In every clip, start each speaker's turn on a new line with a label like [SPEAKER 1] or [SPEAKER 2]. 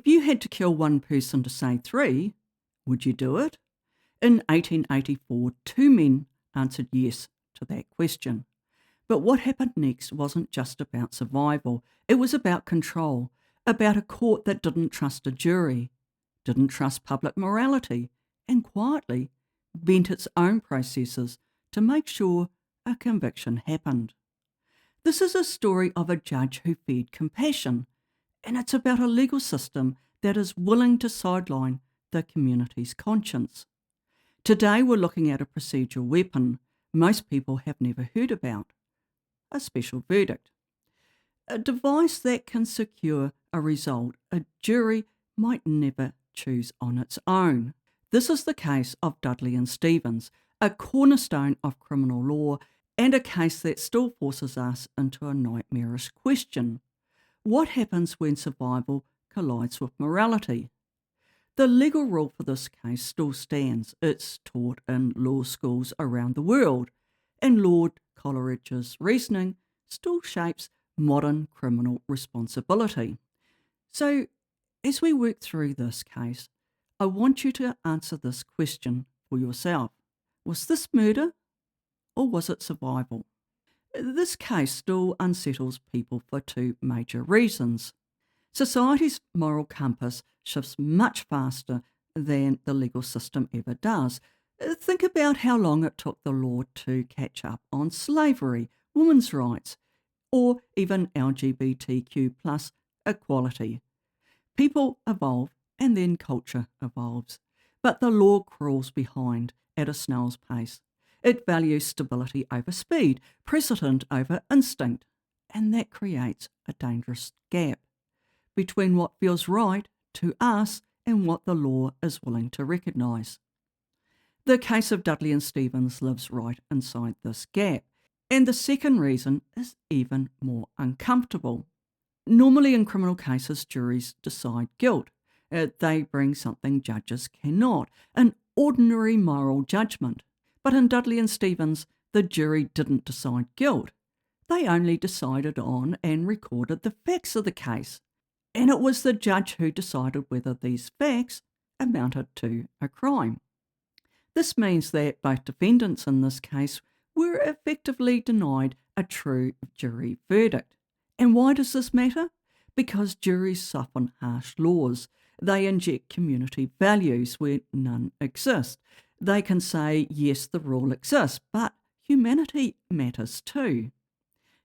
[SPEAKER 1] you had to kill one person to save three, would you do it? In 1884, 2 men answered yes to that question. But what happened next wasn't just about survival. It was about control, about a court that didn't trust a jury, didn't trust public morality, and quietly bent its own processes to make sure a conviction happened. This is a story of a judge who fed compassion, and it's about a legal system that is willing to sideline the community's conscience. Today we're looking at a procedural weapon most people have never heard about: a special verdict. A device that can secure a result a jury might never choose on its own. This is the case of Dudley and Stephens, a cornerstone of criminal law, and a case that still forces us into a nightmarish question. What happens when survival collides with morality? The legal rule for this case still stands. It's taught in law schools around the world, and Lord Coleridge's reasoning still shapes modern criminal responsibility. So, as we work through this case, I want you to answer this question for yourself. Was this murder, or was it survival? This case still unsettles people for two major reasons. Society's moral compass shifts much faster than the legal system ever does. Think about how long it took the law to catch up on slavery, women's rights, or even LGBTQ plus equality. People evolve and then culture evolves, but the law crawls behind at a snail's pace. It values stability over speed, precedent over instinct, and that creates a dangerous gap between what feels right to us and what the law is willing to recognise. The case of Dudley and Stephens lives right inside this gap, and the second reason is even more uncomfortable. Normally in criminal cases, juries decide guilt. They bring something judges cannot, an ordinary moral judgment. But in Dudley and Stephens, the jury didn't decide guilt. They only decided on and recorded the facts of the case. And it was the judge who decided whether these facts amounted to a crime. This means that both defendants in this case were effectively denied a true jury verdict. And why does this matter? Because juries soften harsh laws. They inject community values where none exist. They can say, yes, the rule exists, but humanity matters too.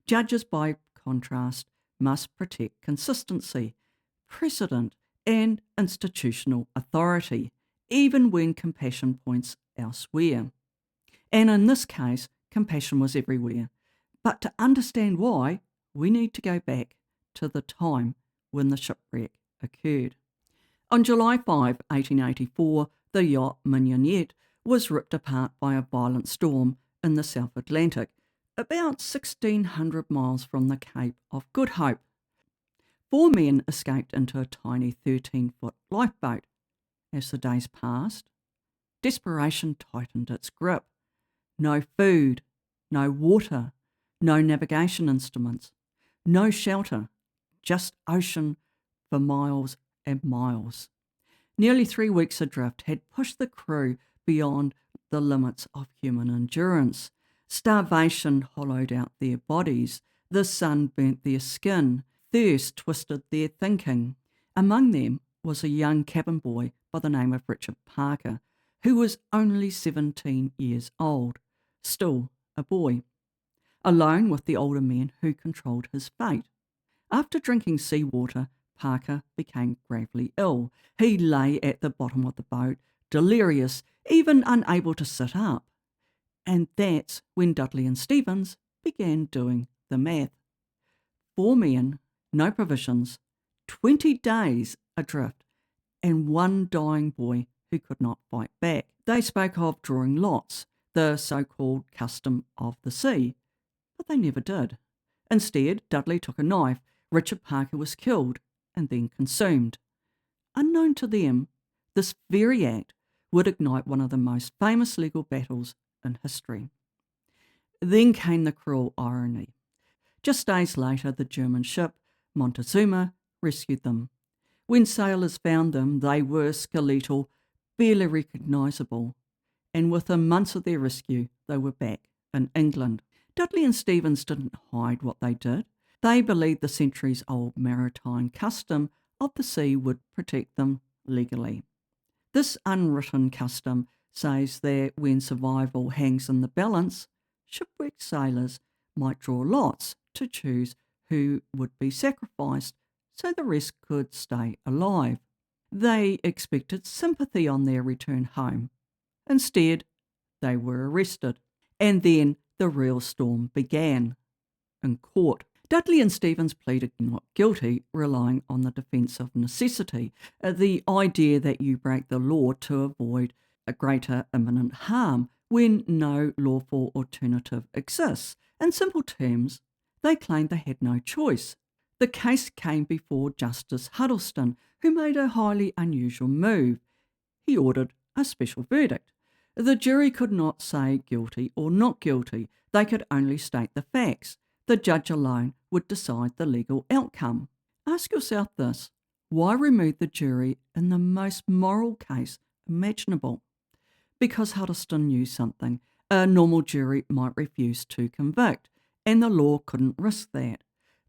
[SPEAKER 1] Judges, by contrast, must protect consistency, precedent, and institutional authority, even when compassion points elsewhere. And in this case, compassion was everywhere. But to understand why, we need to go back to the time when the shipwreck occurred. On July 5, 1884, the yacht Mignonette was ripped apart by a violent storm in the South Atlantic, about 1,600 miles from the Cape of Good Hope. 4 men escaped into a tiny 13-foot lifeboat. As the days passed, desperation tightened its grip. No food, no water, no navigation instruments, no shelter, just ocean for miles and miles. Nearly 3 weeks adrift had pushed the crew beyond the limits of human endurance. Starvation hollowed out their bodies, the sun burnt their skin, thirst twisted their thinking. Among them was a young cabin boy by the name of Richard Parker, who was only 17 years old, still a boy, alone with the older men who controlled his fate. After drinking seawater, Parker became gravely ill. He lay at the bottom of the boat, delirious, even unable to sit up. And that's when Dudley and Stephens began doing the math. 4 men, no provisions, 20 days adrift, and 1 dying boy who could not fight back. They spoke of drawing lots, the so-called custom of the sea, but they never did. Instead, Dudley took a knife, Richard Parker was killed and then consumed. Unknown to them, this very act would ignite one of the most famous legal battles in history. Then came the cruel irony. Just days later, the German ship Montezuma rescued them. When sailors found them, they were skeletal, barely recognisable, and within months of their rescue, they were back in England. Dudley and Stephens didn't hide what they did. They believed the centuries-old maritime custom of the sea would protect them legally. This unwritten custom says that when survival hangs in the balance, shipwrecked sailors might draw lots to choose who would be sacrificed so the rest could stay alive. They expected sympathy on their return home. Instead, they were arrested. And then the real storm began. In court, Dudley and Stephens pleaded not guilty, relying on the defence of necessity, the idea that you break the law to avoid a greater imminent harm when no lawful alternative exists. In simple terms, they claimed they had no choice. The case came before Justice Huddleston, who made a highly unusual move. He ordered a special verdict. The jury could not say guilty or not guilty. They could only state the facts. The judge alone would decide the legal outcome. Ask yourself this: why remove the jury in the most moral case imaginable? Because Huddleston knew something. A normal jury might refuse to convict, and the law couldn't risk that.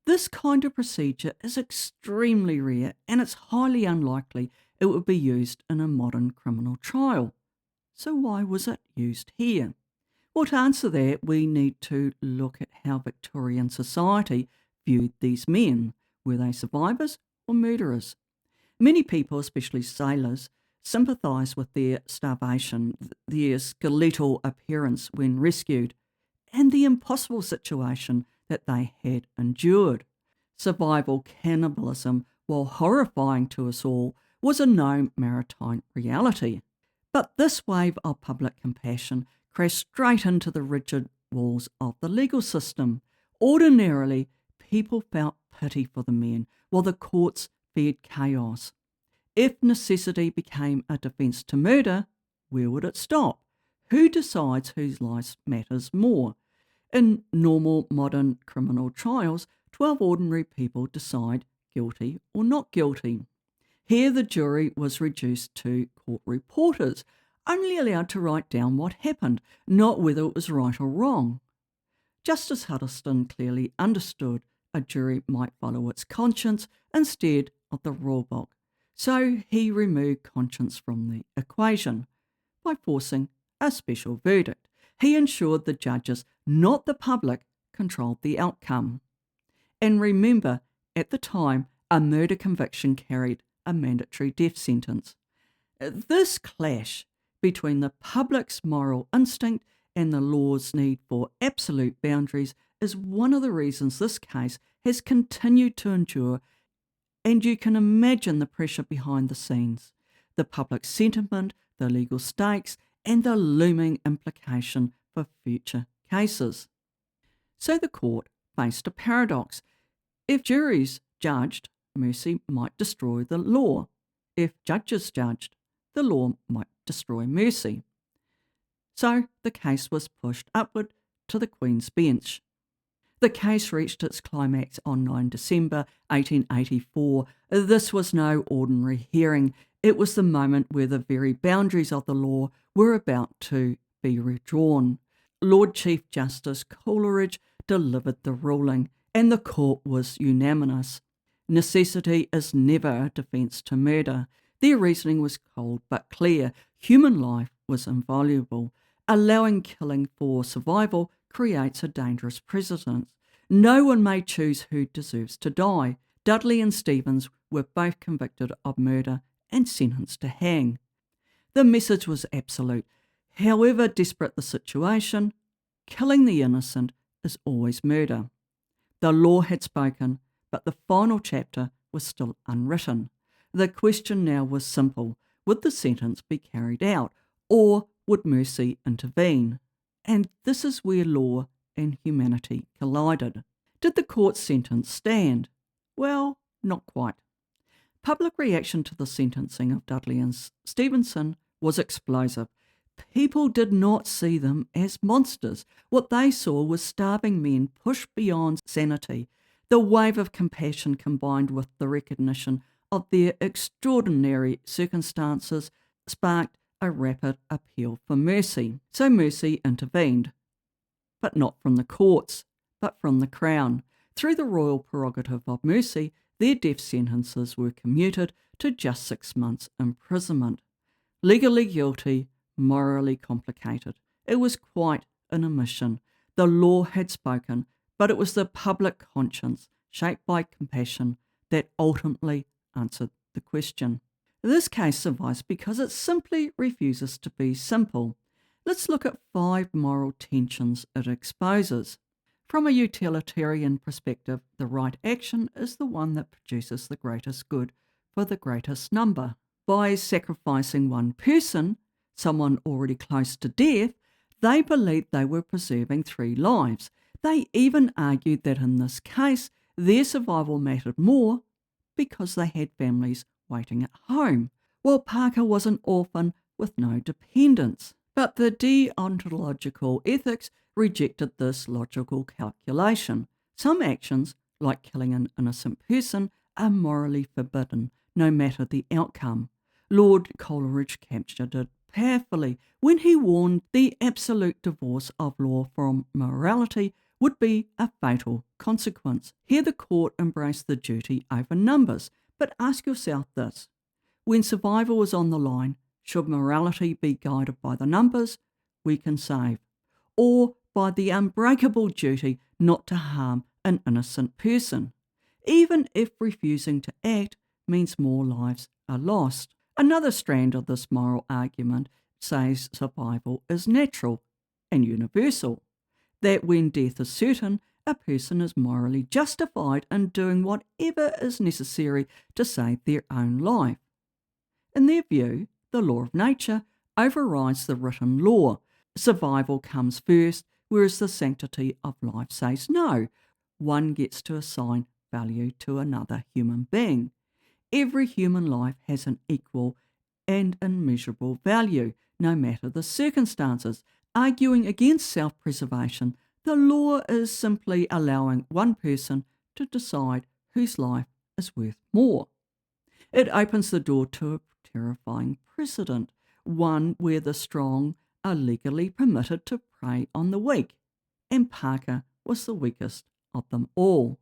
[SPEAKER 1] This kind of procedure is extremely rare, and it's highly unlikely it would be used in a modern criminal trial. So why was it used here? Well, to answer that, we need to look at how Victorian society viewed these men. Were they survivors or murderers? Many people, especially sailors, sympathised with their starvation, their skeletal appearance when rescued, and the impossible situation that they had endured. Survival cannibalism, while horrifying to us all, was a known maritime reality. But this wave of public compassion crashed straight into the rigid walls of the legal system. Ordinarily, people felt pity for the men, while the courts feared chaos. If necessity became a defence to murder, where would it stop? Who decides whose life matters more? In normal modern criminal trials, 12 ordinary people decide guilty or not guilty. Here the jury was reduced to court reporters, only allowed to write down what happened, not whether it was right or wrong. Justice Huddleston clearly understood a jury might follow its conscience instead of the rule book, so he removed conscience from the equation by forcing a special verdict. He ensured the judges, not the public, controlled the outcome. And remember, at the time, a murder conviction carried a mandatory death sentence. This clash between the public's moral instinct and the law's need for absolute boundaries is one of the reasons this case has continued to endure, and you can imagine the pressure behind the scenes, the public sentiment, the legal stakes, and the looming implication for future cases. So the court faced a paradox. If juries judged, mercy might destroy the law. If judges judged, the law might destroy mercy. So the case was pushed upward to the Queen's Bench. The case reached its climax on 9 December 1884. This was no ordinary hearing. It was the moment where the very boundaries of the law were about to be redrawn. Lord Chief Justice Coleridge delivered the ruling, and the court was unanimous. Necessity is never a defence to murder. Their reasoning was cold but clear. Human life was invaluable. Allowing killing for survival creates a dangerous precedent. No one may choose who deserves to die. Dudley and Stephens were both convicted of murder and sentenced to hang. The message was absolute. However desperate the situation, killing the innocent is always murder. The law had spoken, but the final chapter was still unwritten. The question now was simple. Would the sentence be carried out, or would mercy intervene? And this is where law and humanity collided. Did the court sentence stand? Well, not quite. Public reaction to the sentencing of Dudley and Stevenson was explosive. People did not see them as monsters. What they saw was starving men pushed beyond sanity. The wave of compassion combined with the recognition of their extraordinary circumstances sparked a rapid appeal for mercy. So mercy intervened, but not from the courts, but from the Crown. Through the royal prerogative of mercy, their death sentences were commuted to just 6 months' imprisonment. Legally guilty, morally complicated. It was quite an omission. The law had spoken, but it was the public conscience, shaped by compassion, that ultimately answered the question. This case survives because it simply refuses to be simple. Let's look at 5 moral tensions it exposes. From a utilitarian perspective, the right action is the one that produces the greatest good for the greatest number. By sacrificing one person, someone already close to death, they believed they were preserving 3 lives. They even argued that in this case, their survival mattered more because they had families waiting at home, while Parker was an orphan with no dependents. But the deontological ethics rejected this logical calculation. Some actions, like killing an innocent person, are morally forbidden, no matter the outcome. Lord Coleridge captured it powerfully when he warned the absolute divorce of law from morality would be a fatal consequence. Here the court embraced the duty over numbers, but ask yourself this: when survival is on the line, should morality be guided by the numbers we can save, or by the unbreakable duty not to harm an innocent person, even if refusing to act means more lives are lost? Another strand of this moral argument says survival is natural and universal, that when death is certain, a person is morally justified in doing whatever is necessary to save their own life. In their view, the law of nature overrides the written law. Survival comes first, whereas the sanctity of life says no. One gets to assign value to another human being. Every human life has an equal and immeasurable value, no matter the circumstances. Arguing against self-preservation, the law is simply allowing one person to decide whose life is worth more. It opens the door to a terrifying precedent, one where the strong are legally permitted to prey on the weak, and Parker was the weakest of them all.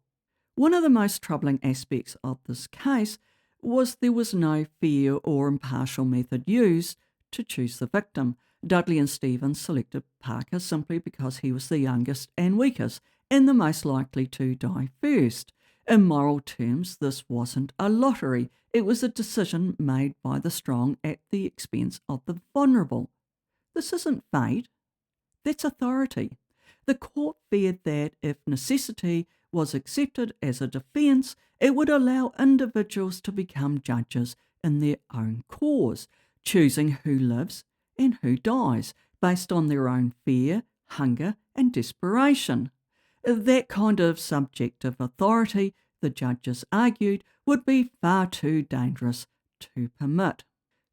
[SPEAKER 1] One of the most troubling aspects of this case was there was no fair or impartial method used to choose the victim. Dudley and Stephens selected Parker simply because he was the youngest and weakest, and the most likely to die first. In moral terms, this wasn't a lottery. It was a decision made by the strong at the expense of the vulnerable. This isn't fate, that's authority. The court feared that if necessity was accepted as a defence, it would allow individuals to become judges in their own cause, choosing who lives and who dies based on their own fear, hunger and desperation. That kind of subjective authority, the judges argued, would be far too dangerous to permit.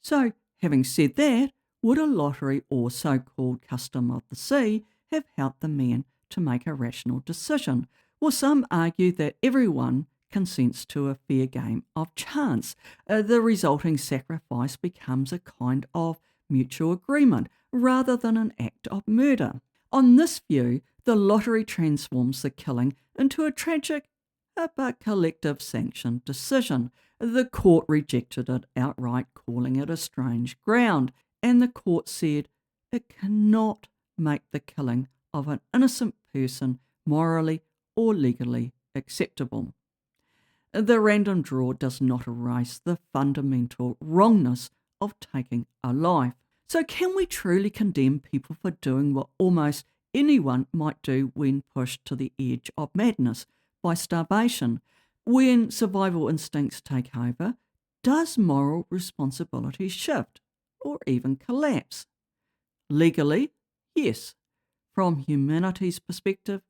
[SPEAKER 1] So, having said that, would a lottery or so-called custom of the sea have helped the men to make a rational decision? Well, some argue that everyone consents to a fair game of chance. The resulting sacrifice becomes a kind of mutual agreement rather than an act of murder. On this view, the lottery transforms the killing into a tragic but collective sanctioned decision. The court rejected it outright, calling it a strange ground, and the court said it cannot make the killing of an innocent person morally or legally acceptable. The random draw does not erase the fundamental wrongness of taking a life. So can we truly condemn people for doing what almost anyone might do when pushed to the edge of madness by starvation? When survival instincts take over, does moral responsibility shift or even collapse? Legally, yes. From humanity's perspective,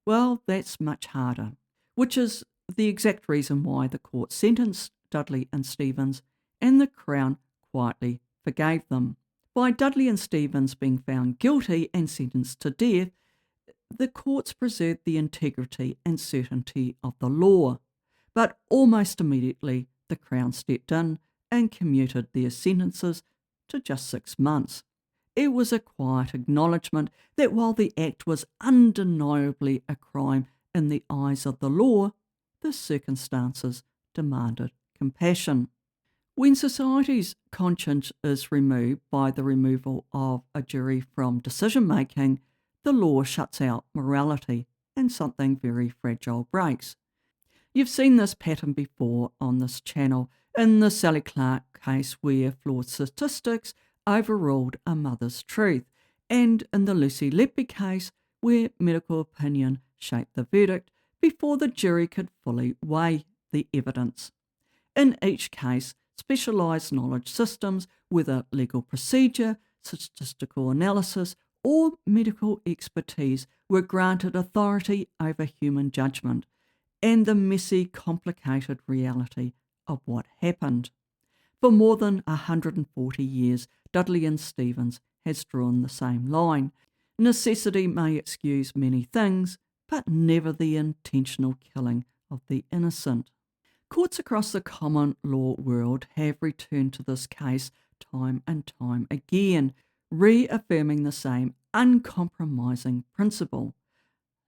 [SPEAKER 1] well, that's much harder, which is the exact reason why the court sentenced Dudley and Stephens and the Crown quietly forgave them. By Dudley and Stephens being found guilty and sentenced to death, the courts preserved the integrity and certainty of the law, but almost immediately the Crown stepped in and commuted their sentences to just 6 months. It was a quiet acknowledgement that while the act was undeniably a crime in the eyes of the law, the circumstances demanded compassion. When society's conscience is removed by the removal of a jury from decision-making, the law shuts out morality and something very fragile breaks. You've seen this pattern before on this channel in the Sally Clark case where flawed statistics overruled a mother's truth, and in the Lucy Letby case where medical opinion shaped the verdict before the jury could fully weigh the evidence. In each case, specialised knowledge systems, whether legal procedure, statistical analysis, or medical expertise, were granted authority over human judgment and the messy, complicated reality of what happened. For more than 140 years, Dudley and Stephens has drawn the same line. Necessity may excuse many things, but never the intentional killing of the innocent. Courts across the common law world have returned to this case time and time again, reaffirming the same uncompromising principle.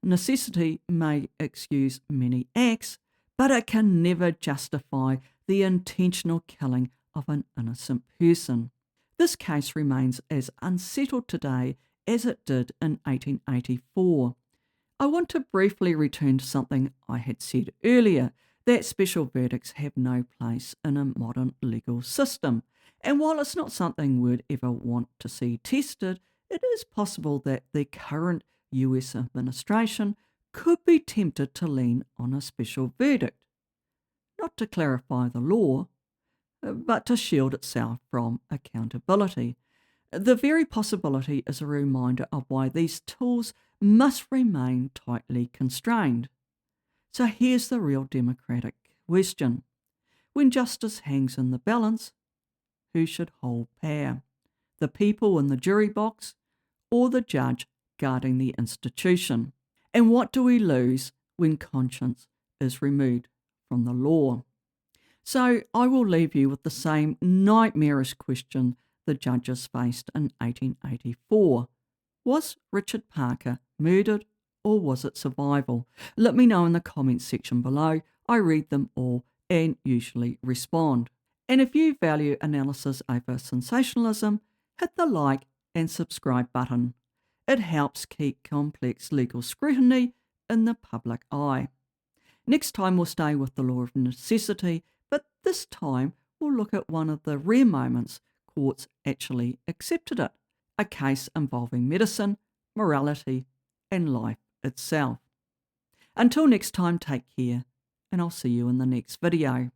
[SPEAKER 1] Necessity may excuse many acts, but it can never justify the intentional killing of an innocent person. This case remains as unsettled today as it did in 1884. I want to briefly return to something I had said earlier, that special verdicts have no place in a modern legal system. And while it's not something we'd ever want to see tested, it is possible that the current US administration could be tempted to lean on a special verdict, not to clarify the law, but to shield itself from accountability. The very possibility is a reminder of why these tools must remain tightly constrained. So here's the real democratic question. When justice hangs in the balance, who should hold power? The people in the jury box or the judge guarding the institution? And what do we lose when conscience is removed from the law? So I will leave you with the same nightmarish question the judges faced in 1884. Was Richard Parker murdered, or was it survival? Let me know in the comments section below. I read them all and usually respond. And if you value analysis over sensationalism, hit the like and subscribe button. It helps keep complex legal scrutiny in the public eye. Next time we'll stay with the law of necessity, but this time we'll look at one of the rare moments courts actually accepted it, a case involving medicine, morality, and life itself. Until next time, take care, and I'll see you in the next video.